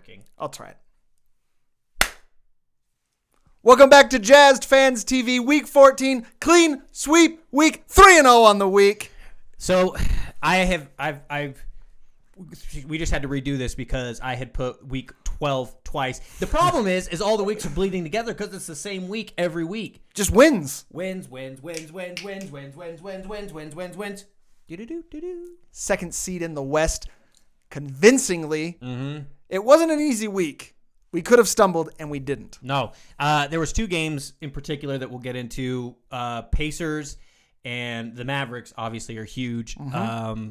working. I'll try it. Welcome back to Jazzed Fans TV, Week 14, clean sweep, Week 3-0 on the week. So we just had to redo this because I had put Week 12 twice. The problem is all the weeks are bleeding together because it's the same week every week. Just wins. Wins. Do-do-do-do-do. Second seed in the West, convincingly. Mm-hmm. It wasn't an easy week. We could have stumbled, and we didn't. No. There was two games in particular that we'll get into. Pacers and the Mavericks, obviously, are huge. Mm-hmm.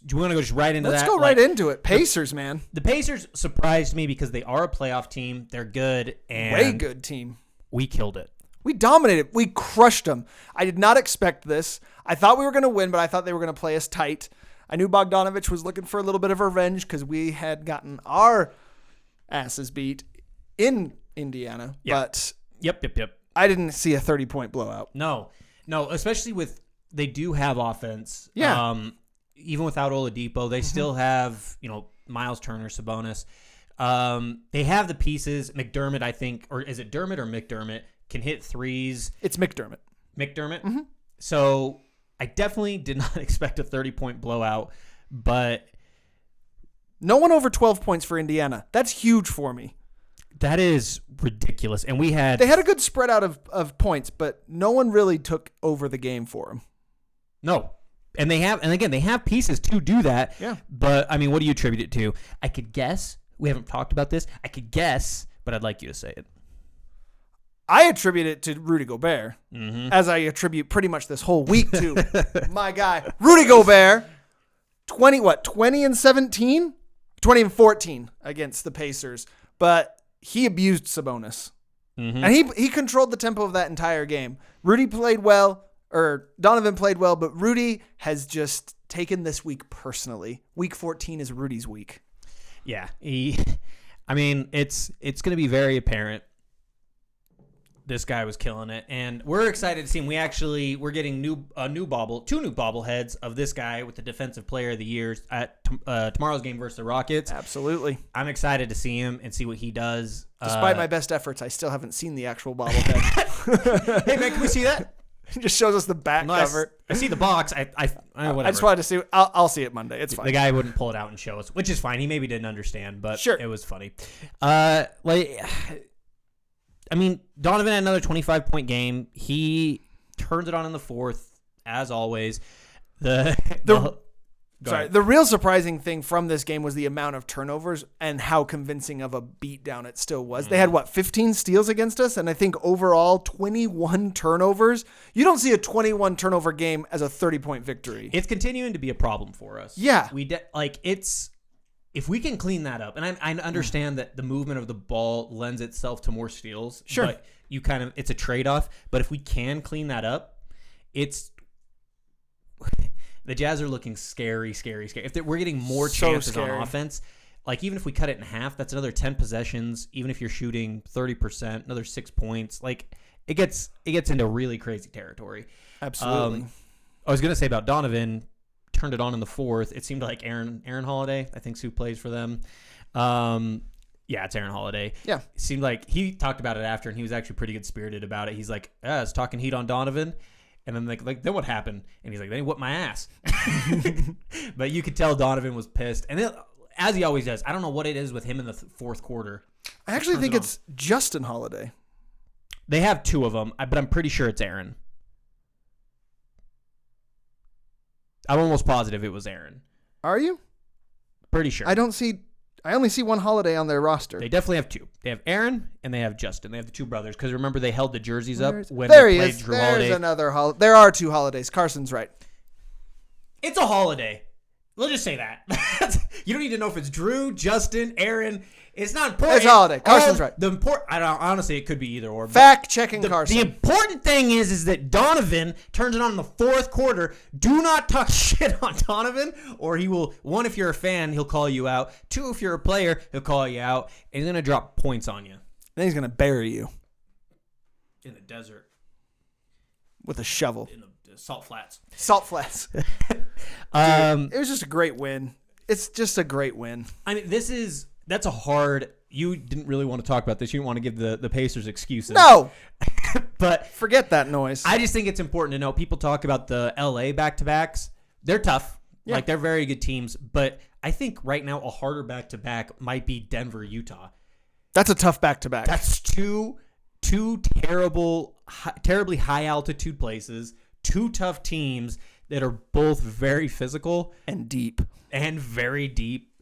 Do you want to go just right into that? Let's go right into it. Pacers, man. The Pacers surprised me because they are a playoff team. They're good. And way good team. We killed it. We dominated. We crushed them. I did not expect this. I thought we were going to win, but I thought they were going to play us tight. I knew Bogdanovich was looking for a little bit of revenge because we had gotten our asses beat in Indiana. Yep. But Yep. I didn't see a 30-point blowout. No, especially with they do have offense. Yeah. Even without Oladipo, they still have, Miles Turner, Sabonis. They have the pieces. McDermott, I think, or is it Dermott or McDermott, can hit threes. It's McDermott. McDermott? So I definitely did not expect a 30-point blowout, but no one over 12 points for Indiana. That's huge for me. that is ridiculous. And they had a good spread out of points, but no one really took over the game for them. No. And they have pieces to do that. Yeah. But I mean, what do you attribute it to? I could guess. We haven't talked about this. I could guess, but I'd like you to say it. I attribute it to Rudy Gobert, as I attribute pretty much this whole week to my guy, Rudy Gobert. 20 and 17? 20 and 14 against the Pacers. But he abused Sabonis. And he controlled the tempo of that entire game. Rudy played well, or Donovan played well, but Rudy has just taken this week personally. Week 14 is Rudy's week. Yeah. It's going to be very apparent. This guy was killing it, and we're excited to see him. We're getting two new bobbleheads of this guy with the Defensive Player of the Year at tomorrow's game versus the Rockets. Absolutely. I'm excited to see him and see what he does. Despite my best efforts, I still haven't seen the actual bobblehead. Hey man, can we see that? It just shows us the back cover. I see the box. Whatever. I just wanted to see. I'll see it Monday. It's fine. The guy wouldn't pull it out and show us, which is fine. He maybe didn't understand, but sure. It was funny. Donovan had another 25-point game. He turns it on in the fourth, as always. The real surprising thing from this game was the amount of turnovers and how convincing of a beatdown it still was. They had, 15 steals against us? And I think overall 21 turnovers. You don't see a 21 turnover game as a 30-point victory. It's continuing to be a problem for us. Yeah. If we can clean that up, and I understand that the movement of the ball lends itself to more steals. Sure. But it's a trade-off. But if we can clean that up, the Jazz are looking scary. If we're getting more chances on offense, even if we cut it in half, that's another 10 possessions. Even if you're shooting 30%, another 6 points. It gets into really crazy territory. Absolutely. I was going to say about Donovan, turned it on in the fourth. It seemed like Aaron Holiday, I think, who plays for them. Yeah, it's Aaron Holiday. Yeah. It seemed like he talked about it after, and he was actually pretty good spirited about it. He's like, I was talking heat on Donovan. And then then what happened? And he's like, then he whooped my ass. But you could tell Donovan was pissed. And as he always does, I don't know what it is with him in the fourth quarter. I actually think it's Justin Holiday. They have two of them, but I'm pretty sure it's Aaron. I'm almost positive it was Aaron. Are you? Pretty sure. I only see one Holiday on their roster. They definitely have two. They have Aaron and they have Justin. They have the two brothers because remember they held the jerseys up when there they he played is. Drew There's Holiday. another there are two Holidays. Carson's right. It's a Holiday. We'll just say that. You don't need to know if it's Drew, Justin, Aaron. It's not important. It's Holiday. Carson's right. Honestly, it could be either or. Fact checking Carson. The important thing is that Donovan turns it on in the fourth quarter. Do not talk shit on Donovan, or he will. One, if you're a fan, he'll call you out. Two, if you're a player, he'll call you out, and he's gonna drop points on you. Then he's gonna bury you in the desert with a shovel. In the salt flats. Salt flats. Dude, it was just a great win. It's just a great win. I mean, this is that's a hard. You didn't really want to talk about this. You didn't want to give the Pacers excuses. No. But forget that noise. I just think it's important to know. People talk about the LA back-to-backs. They're tough. Yeah. Like, they're very good teams. But I think right now a harder back-to-back might be Denver, Utah. That's a tough back-to-back. That's two terribly high-altitude places, two tough teams that are both very physical. And deep. And very deep.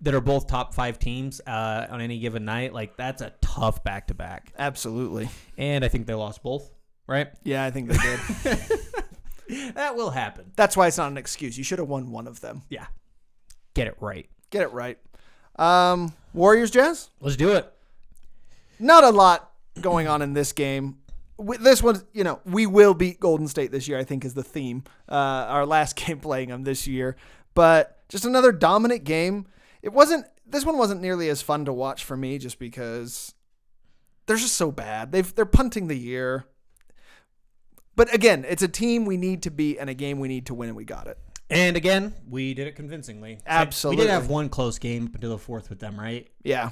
That are both top 5 teams on any given night. Like, that's a tough back-to-back. Absolutely. And I think they lost both, right? Yeah, I think they did. That will happen. That's why it's not an excuse. You should have won one of them. Yeah. Get it right. Get it right. Warriors, Jazz? Let's do it. Not a lot going on in this game. This one, we will beat Golden State this year, I think, is the theme. Our last game playing them this year. But just another dominant game. This one wasn't nearly as fun to watch for me just because they're just so bad. They're punting the year. But again, it's a team we need to beat and a game we need to win, and we got it. And again, we did it convincingly. Absolutely. We did have one close game up until the fourth with them, right? Yeah.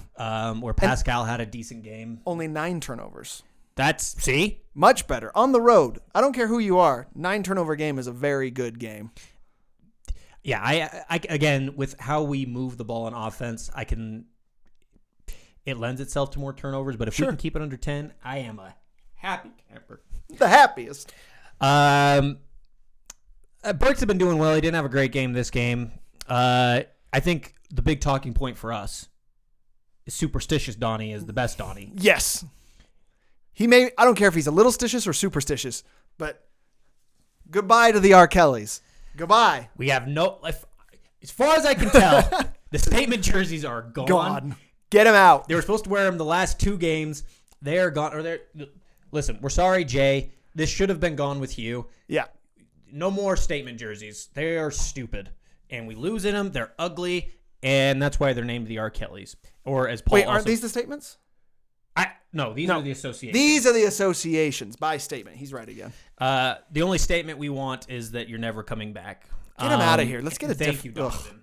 Where Pascal had a decent game. Only 9 turnovers. See? Much better. On the road. I don't care who you are. 9 turnover game is a very good game. Yeah, I again, with how we move the ball on offense, it lends itself to more turnovers, but if we can keep it under 10, I am a happy camper. The happiest. Burks have been doing well. He didn't have a great game this game. I think the big talking point for us is superstitious Donnie is the best Donnie. Yes. I don't care if he's a little stitious or superstitious, but goodbye to the R. Kellys. Goodbye. We have as far as I can tell, the statement jerseys are gone. Get them out. They were supposed to wear them the last 2 games. They are gone. Listen, we're sorry, Jay. This should have been gone with you. Yeah. No more statement jerseys. They are stupid. And we lose in them. They're ugly. And that's why they're named the R. Kellys. Or as Paul aren't these the statements? No, these are the associations. These are the associations by statement. He's right again. The only statement we want is that you're never coming back. Get him out of here. Let's get a Thank you, Donovan.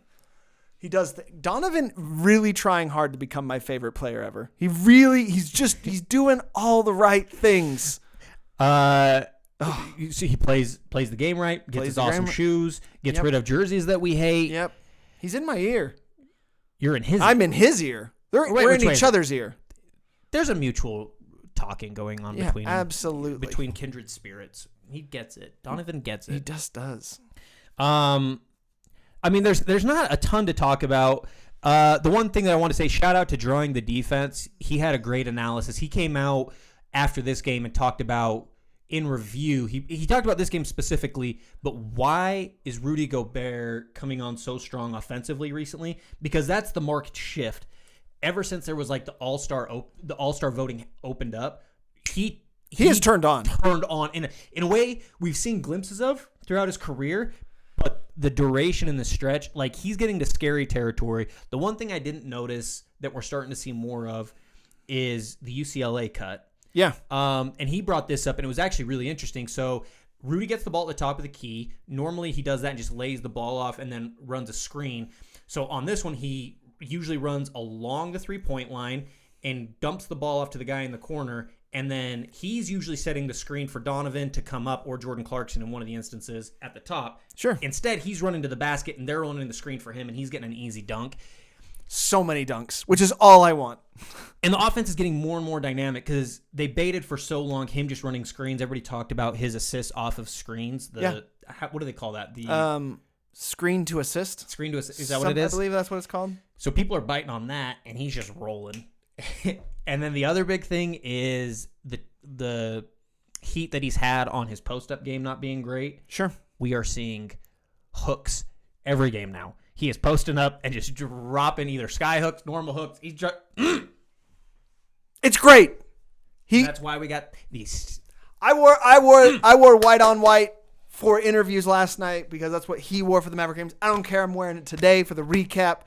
He does. Donovan really trying hard to become my favorite player ever. He's doing all the right things. He plays the game right, gets his awesome shoes, gets rid of jerseys that we hate. Yep. He's in my ear. You're in his ear. I'm in his ear. We're in each other's ear. There's a mutual talking going on between them. Absolutely. Between kindred spirits. He gets it. Donovan gets it. He just does. I mean, there's not a ton to talk about. The one thing that I want to say, shout out to Drawing the Defense. He had a great analysis. He came out after this game and talked about, in review, he talked about this game specifically, but why is Rudy Gobert coming on so strong offensively recently? Because that's the marked shift. Ever since there was like the All-Star voting opened up, he has turned on. Turned on in a way we've seen glimpses of throughout his career, but the duration and the stretch, like he's getting to scary territory. The one thing I didn't notice that we're starting to see more of is the UCLA cut. Yeah. And he brought this up, and it was actually really interesting. So Rudy gets the ball at the top of the key. Normally he does that and just lays the ball off and then runs a screen. So on this one, he usually runs along the 3-point line and dumps the ball off to the guy in the corner, and then he's usually setting the screen for Donovan to come up, or Jordan Clarkson in one of the instances at the top. Sure. Instead, he's running to the basket, and they're running the screen for him, and he's getting an easy dunk. So many dunks, which is all I want. And the offense is getting more and more dynamic because they baited for so long him just running screens. Everybody talked about his assists off of screens. What do they call that? Screen to assist. Screen to assist. Is that what it is? I believe that's what it's called. So people are biting on that, and he's just rolling. And then the other big thing is the heat that he's had on his post-up game not being great. Sure. We are seeing hooks every game now. He is posting up and just dropping either sky hooks, normal hooks. It's great. That's why we got these. I wore white on white for interviews last night because that's what he wore for the Maverick games. I don't care. I'm wearing it today for the recap.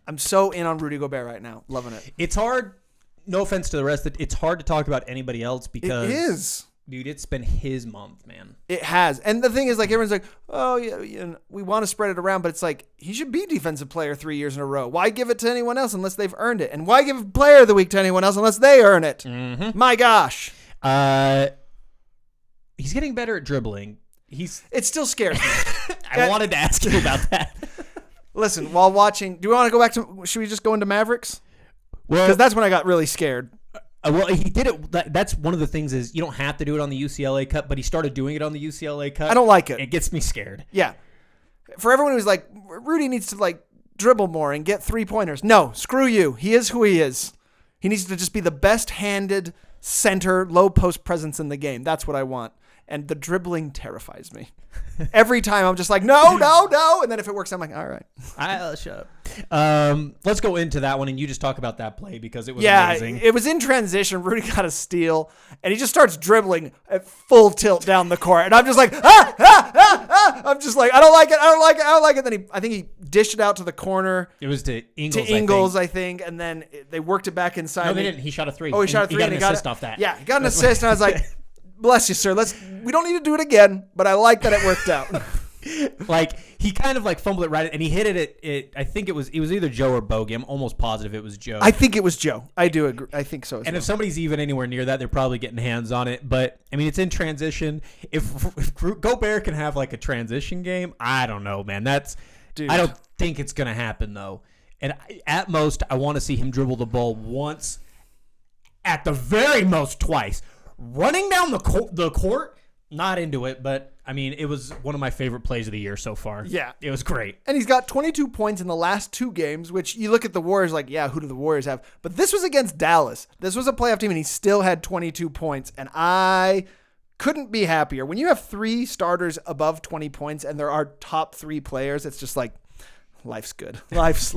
I'm so in on Rudy Gobert right now. Loving it. It's hard. No offense to the rest. It's hard to talk about anybody else because it is. Dude, it's been his month, man. It has. And the thing is, like, everyone's like, oh, yeah, we want to spread it around, but it's like, he should be defensive player 3 years in a row. Why give it to anyone else unless they've earned it? And why give player of the week to anyone else unless they earn it? Mm-hmm. My gosh. He's getting better at dribbling. It still scares me. I wanted to ask you about that. Listen, while watching, do you want to go back to, should we just go into Mavericks? Well, because that's when I got really scared. Well, he did it. That's one of the things is you don't have to do it on the UCLA cut, but he started doing it on the UCLA cut. I don't like it. It gets me scared. Yeah. For everyone who's like, Rudy needs to like dribble more and get 3-pointers. No, screw you. He is who he is. He needs to just be the best-handed center, low post presence in the game. That's what I want. And the dribbling terrifies me. Every time I'm just like, no. And then if it works, I'm like, all right. I'll shut up. Let's go into that one, and you just talk about that play because it was amazing. It was in transition. Rudy got a steal, and he just starts dribbling at full tilt down the court. And I'm just like, I'm just like, I don't like it. Then I think he dished it out to the corner. It was to Ingles, I think. And then they worked it back inside. No, they didn't. He shot a 3. Oh, he shot a 3. He got an assist off that. Yeah, he got an assist, and I was like, bless you, sir. We don't need to do it again, but I like that it worked out. Like he kind of like fumbled it right, and he hit it. I think it was either Joe or Bogey. I'm almost positive it was Joe. I think it was Joe. I do agree. I think so. And if somebody's even anywhere near that, they're probably getting hands on it. But I mean, it's in transition. If Gobert can have like a transition game, I don't know, man. I don't think it's gonna happen though. And at most, I want to see him dribble the ball once, at the very most twice. Running down the court, not into it, but I mean, it was one of my favorite plays of the year so far. Yeah. It was great. And he's got 22 points in the last 2 games, which you look at the Warriors like, yeah, who do the Warriors have? But this was against Dallas. This was a playoff team, and he still had 22 points, and I couldn't be happier. When you have 3 starters above 20 points and there are top 3 players, it's just like, life's good. Life's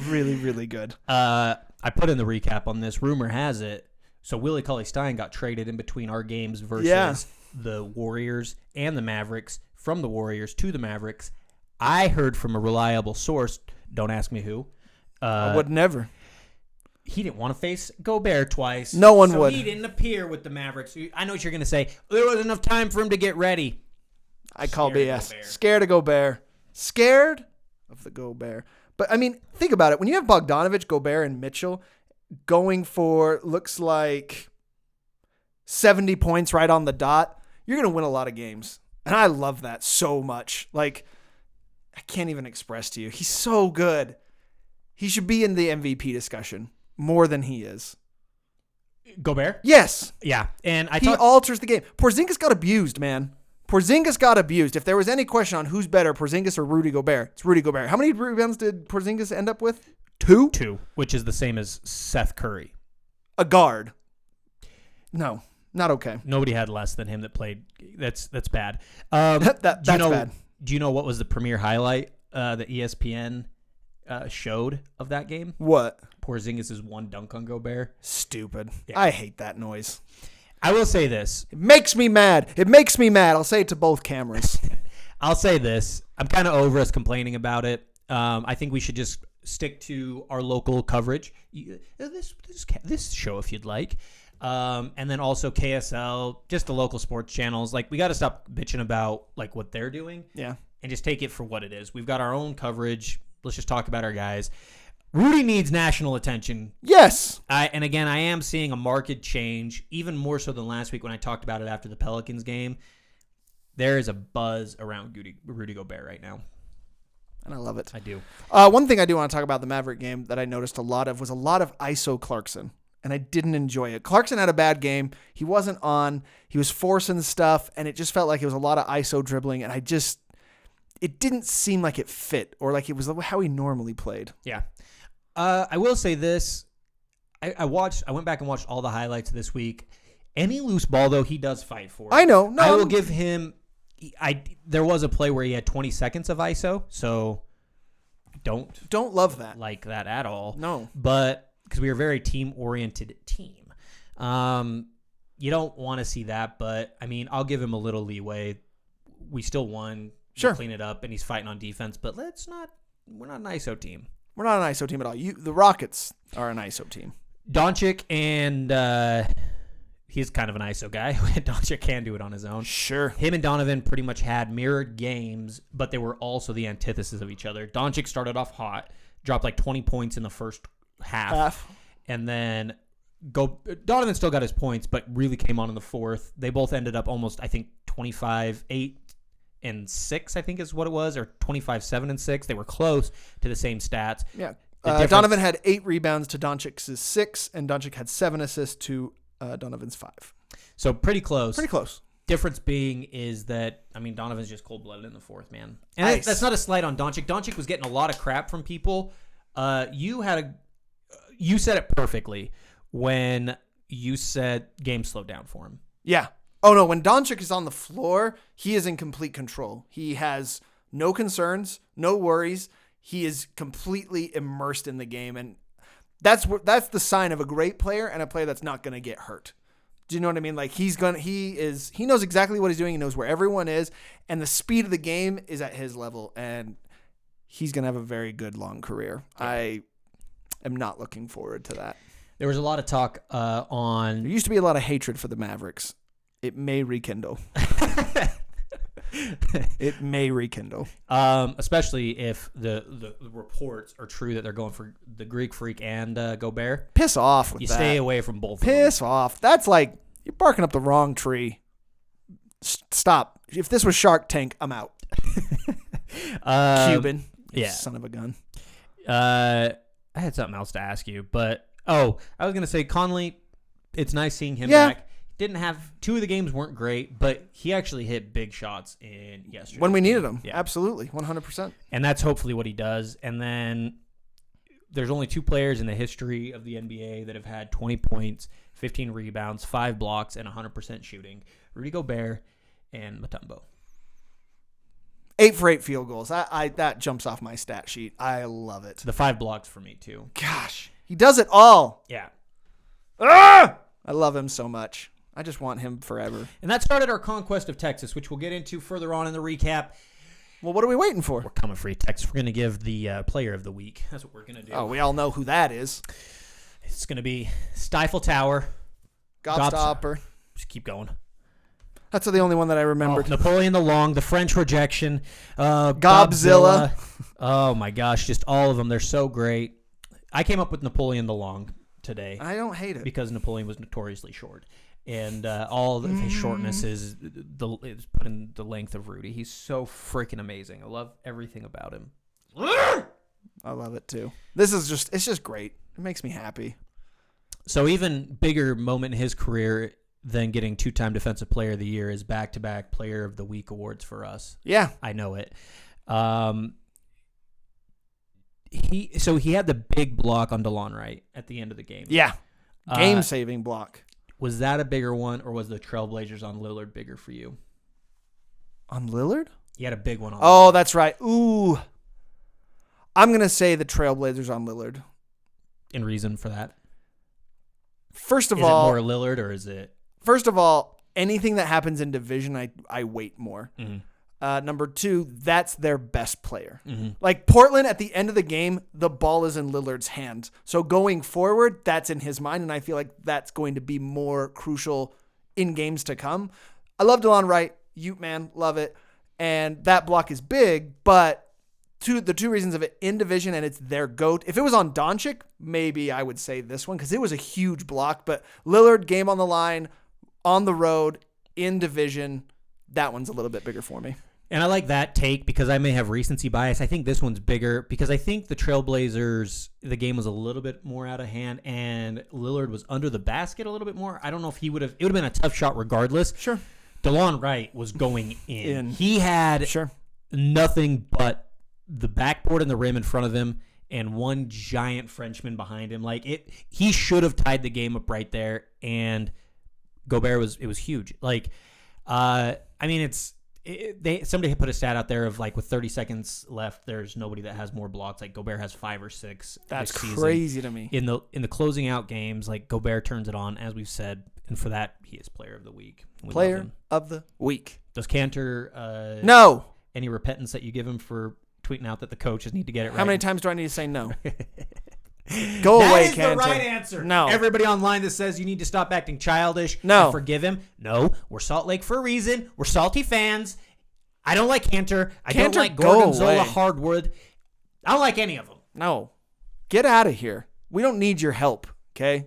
really, really good. I put in the recap on this. Rumor has it, so Willie Cauley-Stein got traded in between our games versus the Warriors and the Mavericks, from the Warriors to the Mavericks. I heard from a reliable source, don't ask me who. I would never. He didn't want to face Gobert twice. No one would. He didn't appear with the Mavericks. I know what you're going to say. There wasn't enough time for him to get ready. I call BS. Scared of Gobert. Scared of the Gobert. But, I mean, think about it. When you have Bogdanovich, Gobert, and Mitchell going for, looks like 70 points right on the dot, you're going to win a lot of games. And I love that so much. Like, I can't even express to you. He's so good. He should be in the MVP discussion more than he is. Gobert? Yes. Yeah. And he alters the game. Porzingis got abused, man. Porzingis got abused. If there was any question on who's better, Porzingis or Rudy Gobert, it's Rudy Gobert. How many rebounds did Porzingis end up with? 2? 2, which is the same as Seth Curry. A guard. No, not okay. Nobody had less than him that played. That's bad. That's bad. Do you know what was the premier highlight that ESPN showed of that game? What? Porzingis' one dunk on Gobert. Stupid. Yeah. I hate that noise. I will say this. It makes me mad. I'll say it to both cameras. I'll say this. I'm kind of over us complaining about it. I think we should just stick to our local coverage. This show, if you'd like. And then also KSL, just the local sports channels. Like, we got to stop bitching about like what they're doing. Yeah. And just take it for what it is. We've got our own coverage. Let's just talk about our guys. Rudy needs national attention. Yes. And again, I am seeing a marked change, even more so than last week when I talked about it after the Pelicans game. There is a buzz around Rudy Gobert right now. And I love it. I do. One thing I do want to talk about the Maverick game that I noticed a lot of was a lot of ISO Clarkson. And I didn't enjoy it. Clarkson had a bad game. He wasn't on. He was forcing stuff. And it just felt like it was a lot of ISO dribbling. And it didn't seem like it fit or like it was how he normally played. Yeah. I will say this. I went back and watched all the highlights this week. Any loose ball, though, he does fight for it. I know. No, I will give him... there was a play where he had 20 seconds of ISO, so don't love that. Like that at all. No. But because we are a very team-oriented team. You don't want to see that, but, I mean, I'll give him a little leeway. We still won. Sure. We'll clean it up, and he's fighting on defense, but we're not an ISO team. We're not an ISO team at all. The Rockets are an ISO team. Doncic and he's kind of an ISO guy. Doncic can do it on his own. Sure. Him and Donovan pretty much had mirrored games, but they were also the antithesis of each other. Doncic started off hot, dropped like 20 points in the first half. And then Donovan still got his points, but really came on in the fourth. They both ended up almost, I think, 25, 8, and 6, I think is what it was, or 25, 7, and 6. They were close to the same stats. Yeah. Donovan had 8 rebounds to Doncic's 6, and Doncic had 7 assists to Donovan's 5. So pretty close. Pretty close. Difference being is that, I mean, Donovan's just cold-blooded in the fourth, man. And nice. That's not a slight on Doncic. Doncic was getting a lot of crap from people. You said it perfectly when you said game slowed down for him. Yeah. Oh, no. When Doncic is on the floor, he is in complete control. He has no concerns, no worries. He is completely immersed in the game. And that's the sign of a great player and a player that's not going to get hurt. Do you know what I mean? Like he knows exactly what he's doing. He knows where everyone is. And the speed of the game is at his level. And he's going to have a very good long career. Yeah. I am not looking forward to that. There was a lot of talk on... There used to be a lot of hatred for the Mavericks. It may rekindle. It may rekindle. Especially if the reports are true that they're going for the Greek Freak and Gobert. Piss off with that. You stay away from both Piss off. That's like, you're barking up the wrong tree. Stop. If this was Shark Tank, I'm out. Cuban. Yeah. Son of a gun. I had something else to ask you, but... Oh, I was going to say, Conley, it's nice seeing him back. Didn't have... 2 of the games weren't great, but he actually hit big shots in yesterday. When we needed him. Yeah. Absolutely. 100%. And that's hopefully what he does. And then there's only 2 players in the history of the NBA that have had 20 points, 15 rebounds, 5 blocks, and 100% shooting. Rudy Gobert and Mutombo. 8 for 8 field goals. That jumps off my stat sheet. I love it. The 5 blocks for me, too. Gosh. He does it all. Yeah. I love him so much. I just want him forever. And that started our conquest of Texas, which we'll get into further on in the recap. Well, what are we waiting for? We're coming for you, Texas. We're going to give the player of the week. That's what we're going to do. Oh, we all know who that is. It's going to be Stifle Tower. Gobstopper. Just keep going. That's the only one that I remembered. Napoleon the Long, the French Rejection, Gobzilla. Oh, my gosh. Just all of them. They're so great. I came up with Napoleon the Long today. I don't hate it. Because Napoleon was notoriously short. And all of his shortness is put in the length of Rudy. He's so freaking amazing. I love everything about him. I love it too. It's just great. It makes me happy. So even bigger moment in his career than getting 2-time Defensive Player of the Year is back-to-back Player of the Week awards for us. Yeah. I know it. He had the big block on DeLon Wright at the end of the game. Yeah. Game-saving block. Was that a bigger one, or was the Trailblazers on Lillard bigger for you? On Lillard? He had a big one on Lillard. That's right. Ooh. I'm going to say the Trailblazers on Lillard. And reason for that? First of all... Is it more Lillard, or is it... First of all, anything that happens in division, I weight more. Mm-hmm. Number 2, that's their best player. Mm-hmm. Like Portland, at the end of the game, the ball is in Lillard's hands. So going forward, that's in his mind, and I feel like that's going to be more crucial in games to come. I love DeLon Wright. Ute man, love it. And that block is big, but the 2 reasons of it in division, and it's their GOAT. If it was on Doncic, maybe I would say this one because it was a huge block. But Lillard, game on the line, on the road, in division, that one's a little bit bigger for me. And I like that take because I may have recency bias. I think this one's bigger because I think the Trailblazers, the game was a little bit more out of hand and Lillard was under the basket a little bit more. I don't know if it would have been a tough shot regardless. Sure. DeLon Wright was going in. He had nothing but the backboard and the rim in front of him and one giant Frenchman behind him. He should have tied the game up right there. And Gobert was huge. Somebody put a stat out there of with 30 seconds left, there's nobody that has more blocks. Gobert has 5 or 6. That's crazy to me. In the closing out games, Gobert turns it on, as we've said, and for that he is Player of the Week. Player of the Week. Does Cantor no any repentance that you give him for tweeting out that the coaches need to get it right? How many times do I need to say no? Go away, That is Cantor. the right answer. No. Everybody online that says you need to stop acting childish No. and forgive him. No, we're Salt Lake for a reason. We're salty fans. I don't like Cantor. I don't like Gorgonzola Hardwood. I don't like any of them. No. Get out of here. We don't need your help, okay?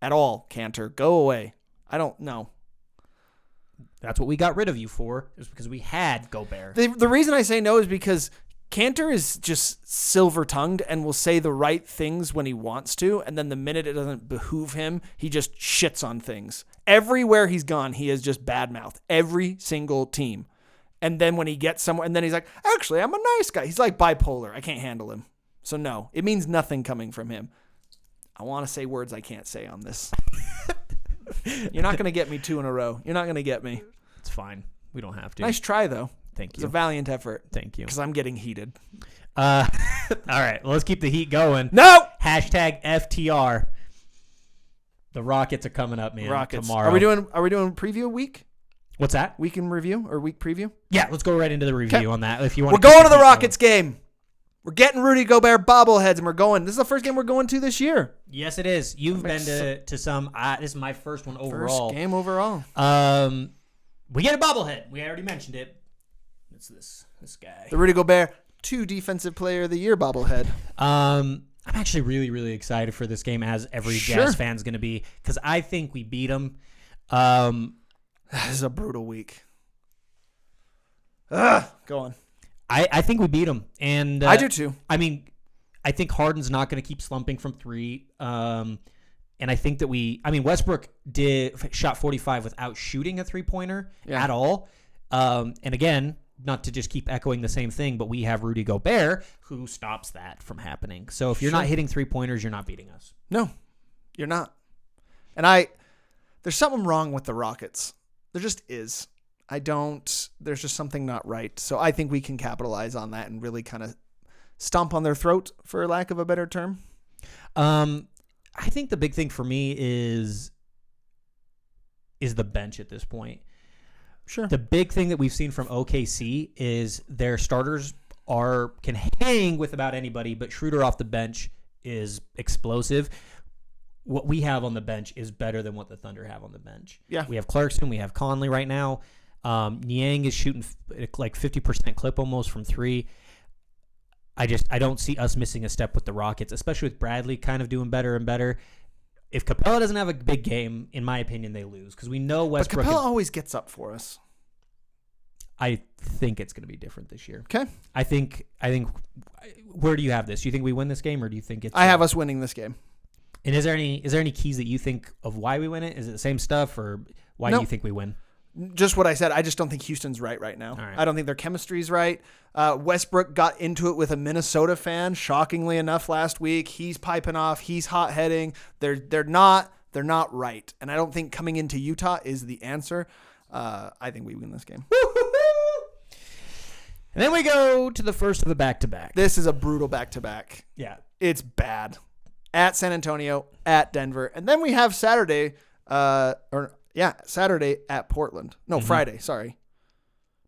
At all, Cantor. Go away. I don't know. That's what we got rid of you for, is because we had Gobert. The reason I say no is because Cantor is just silver-tongued and will say the right things when he wants to, and then the minute it doesn't behoove him, he just shits on things. Everywhere he's gone, he has just bad-mouthed every single team. And then when he gets somewhere, and then he's like, actually, I'm a nice guy. He's like bipolar. I can't handle him. So no, it means nothing coming from him. I want to say words I can't say on this. You're not going to get me 2 in a row. You're not going to get me. It's fine. We don't have to. Nice try, though. Thank you. It's a valiant effort. Thank you. Because I'm getting heated. All right. Well, let's keep the heat going. No! Hashtag FTR. The Rockets are coming up, man. Rockets. Tomorrow. Are we doing preview week? What's that? Week in review or week preview? Yeah, let's go right into the review on that. If you want, we're going to the Rockets game. We're getting Rudy Gobert bobbleheads, and we're going. This is the first game we're going to this year. Yes, it is. You've been to some. This is my first one overall. First game overall. We get a bobblehead. We already mentioned it. It's this guy. The Rudy Gobert 2 Defensive Player of the Year bobblehead. I'm actually really, really excited for this game, as every Jazz fan's going to be, because I think we beat them. This is a brutal week. Go on. I think we beat them. And I do too. I mean, I think Harden's not going to keep slumping from 3. And I think that Westbrook shot 45 without shooting a 3-pointer at all. And again, not to just keep echoing the same thing, but we have Rudy Gobert who stops that from happening. So if you're not hitting 3-pointers, you're not beating us. No, you're not. And there's something wrong with the Rockets. There just is. There's just something not right. So I think we can capitalize on that and really kind of stomp on their throat, for lack of a better term. I think the big thing for me is the bench at this point. Sure. The big thing that we've seen from OKC is their starters can hang with about anybody, but Schroeder off the bench is explosive. What we have on the bench is better than what the Thunder have on the bench. Yeah. We have Clarkson. We have Conley right now. Niang is shooting like 50% clip almost from 3. I don't see us missing a step with the Rockets, especially with Bradley kind of doing better and better. If Capella doesn't have a big game, in my opinion, they lose, because we know Westbrook. But Capella always gets up for us. I think it's going to be different this year. Okay. I think. Where do you have this? Do you think we win this game, or do you think it's? I have us winning this game. And is there any keys that you think of why we win it? Is it the same stuff, or why do you think we win? Just what I said. I just don't think Houston's right now. Right. I don't think their chemistry's right. Westbrook got into it with a Minnesota fan, shockingly enough, last week. He's piping off. He's hot-heading. They're not right. And I don't think coming into Utah is the answer. I think we win this game. And then we go to the first of the back-to-back. This is a brutal back-to-back. Yeah. It's bad. At San Antonio, at Denver. And then we have Saturday at Portland. No, Friday, sorry.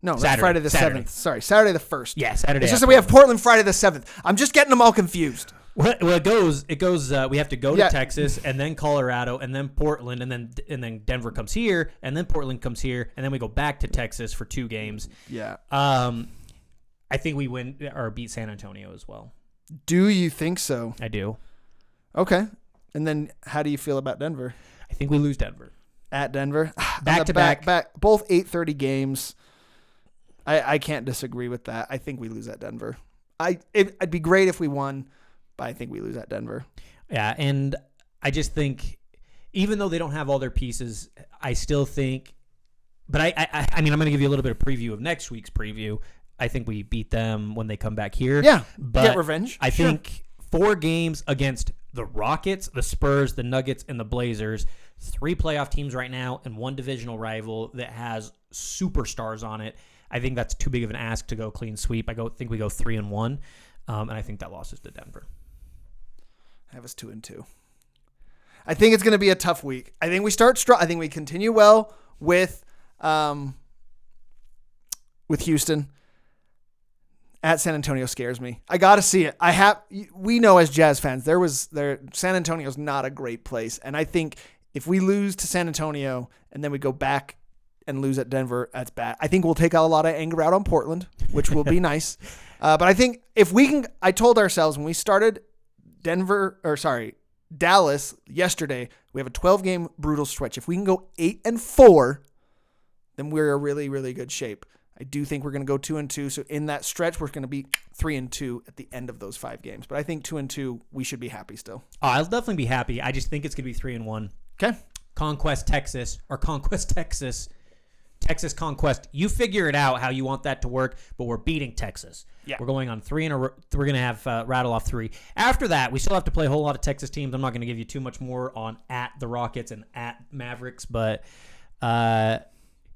No, that's Friday the 7th. Sorry, Saturday the 1st. Yeah, Saturday. It's just that we have Portland Friday the 7th. I'm just getting them all confused. Well, it goes. We have to go to Texas, and then Colorado, and then Portland, and then Denver comes here, and then Portland comes here, and then we go back to Texas for 2 games. Yeah. I think we win or beat San Antonio as well. Do you think so? I do. Okay. And then how do you feel about Denver? I think we lose Denver. At Denver? Back. Both 8:30 games. I can't disagree with that. I think we lose at Denver. It'd be great if we won, but I think we lose at Denver. Yeah, and I just think, even though they don't have all their pieces, I still think, but I mean, I'm going to give you a little bit of preview of next week's preview. I think we beat them when they come back here. Yeah, but get revenge. I think 4 games against the Rockets, the Spurs, the Nuggets, and the Blazers, 3 playoff teams right now, and 1 divisional rival that has superstars on it. I think that's too big of an ask to go clean sweep. Think we go 3-1, and I think that loss is to Denver. I have us 2-2. I think it's going to be a tough week. I think we start strong. I think we continue well with Houston. at San Antonio scares me. I got to see it. We know as Jazz fans, San Antonio's not a great place. And I think if we lose to San Antonio and then we go back and lose at Denver, that's bad. I think we'll take a lot of anger out on Portland, which will be nice. But I think if we can, I told ourselves when we started Dallas yesterday, we have a 12-game brutal stretch. If we can go 8-4, then we're in really, really good shape. I do think we're going to go 2-2. So in that stretch, we're going to be 3-2 at the end of those 5 games. But I think 2-2, we should be happy still. Oh, I'll definitely be happy. I just think it's going to be 3-1. Okay. Conquest, Texas. Texas Conquest. You figure it out how you want that to work, but we're beating Texas. Yeah. We're going on 3 in a row. We're going to have rattle off 3. After that, we still have to play a whole lot of Texas teams. I'm not going to give you too much more on at the Rockets and at Mavericks, but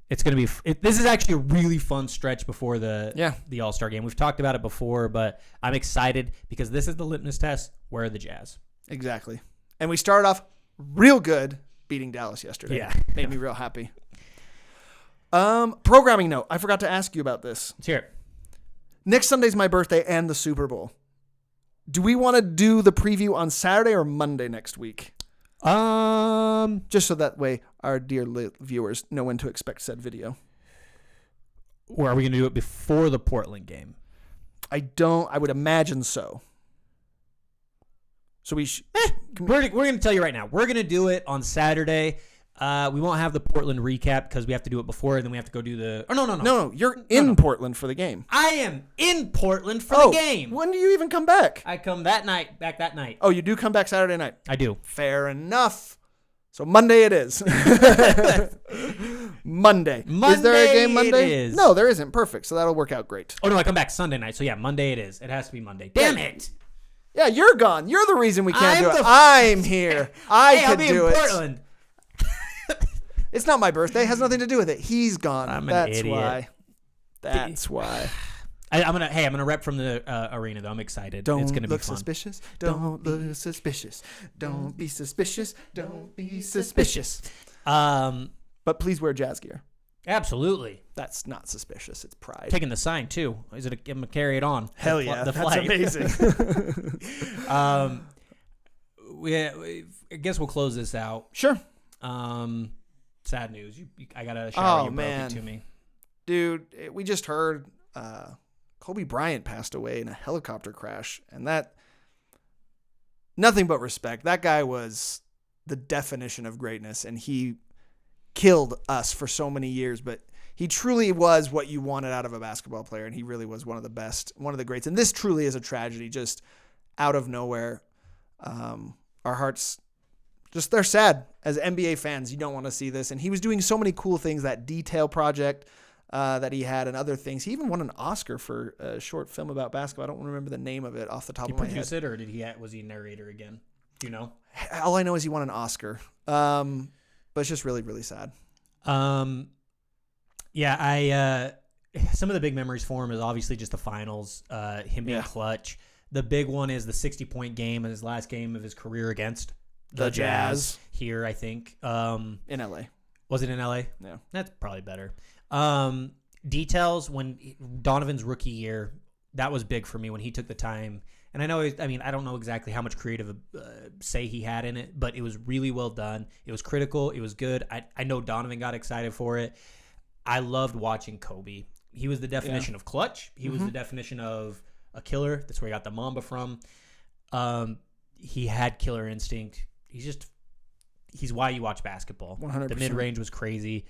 it's going to be this is actually a really fun stretch before the All-Star game. We've talked about it before, but I'm excited because this is the litmus test. Where are the Jazz? Exactly. And we started off real good beating Dallas yesterday. Yeah. Made me real happy. Programming note. I forgot to ask you about this. Let's hear it. Next Sunday's my birthday and the Super Bowl. Do we want to do the preview on Saturday or Monday next week? Just so that way our dear viewers know when to expect said video. Or are we going to do it before the Portland game? I would imagine so. So we're going to tell you right now. We're going to do it on Saturday. We won't have the Portland recap because we have to do it before, and then we have to go do the... Oh, no. No, you're in Portland for the game. I am in Portland for the game. When do you even come back? I come back that night. Oh, you do come back Saturday night? I do. Fair enough. So Monday it is. Monday. Is there a game Monday? It is. No, there isn't. Perfect. So that'll work out great. Oh, no, I come back Sunday night. So, yeah, Monday it is. It has to be Monday. Damn it. Yeah, you're gone. You're the reason we can't do it. I'm here. I'll be in Portland. It's not my birthday. It has nothing to do with it. He's gone. That's why. That's why. I'm gonna rep from the arena though. I'm excited. It's gonna be fun. Suspicious. Don't look suspicious. Don't be suspicious. Don't be suspicious. But please wear Jazz gear. Absolutely. That's not suspicious. It's pride. Taking the sign too. Is it? I'm gonna carry it on. Hell yeah. That's amazing. I guess we'll close this out. Sure. Sad news. I got a shower. You broke man. it to me. Dude, we just heard Kobe Bryant passed away in a helicopter crash. And that, nothing but respect. That guy was the definition of greatness. And he killed us for so many years. But he truly was what you wanted out of a basketball player. And he really was one of the best, one of the greats. And this truly is a tragedy, just out of nowhere. Our hearts... they're sad. As NBA fans, you don't want to see this. And he was doing so many cool things, that detail project that he had and other things. He even won an Oscar for a short film about basketball. I don't remember the name of it off the top of my head. He produced it, or was he a narrator again? Do you know? All I know is he won an Oscar. But it's just really, really sad. Some of the big memories for him is obviously just the finals, him being clutch. The big one is the 60-point game in his last game of his career against the Jazz here, I think. In LA. Was it in LA? No. That's probably better. Details when Donovan's rookie year, that was big for me when he took the time. And I don't know exactly how much creative say he had in it, but it was really well done. It was critical. It was good. I know Donovan got excited for it. I loved watching Kobe. He was the definition of clutch. He was the definition of a killer. That's where he got the Mamba from. He had killer instinct. He's why you watch basketball. 100%. The mid-range was crazy.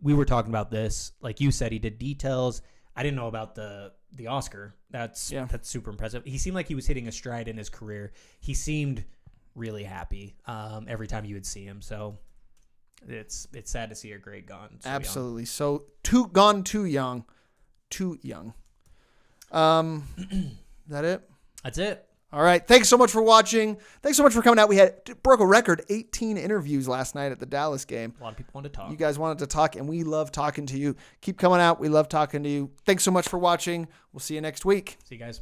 We were talking about this. Like you said, he did details. I didn't know about the Oscar. That's super impressive. He seemed like he was hitting a stride in his career. He seemed really happy every time you would see him. So it's sad to see a great gone. Absolutely. So gone too young. Too young. Is that it? That's it. All right. Thanks so much for watching. Thanks so much for coming out. We broke a record 18 interviews last night at the Dallas game. A lot of people wanted to talk. You guys wanted to talk, and we love talking to you. Keep coming out. We love talking to you. Thanks so much for watching. We'll see you next week. See you guys.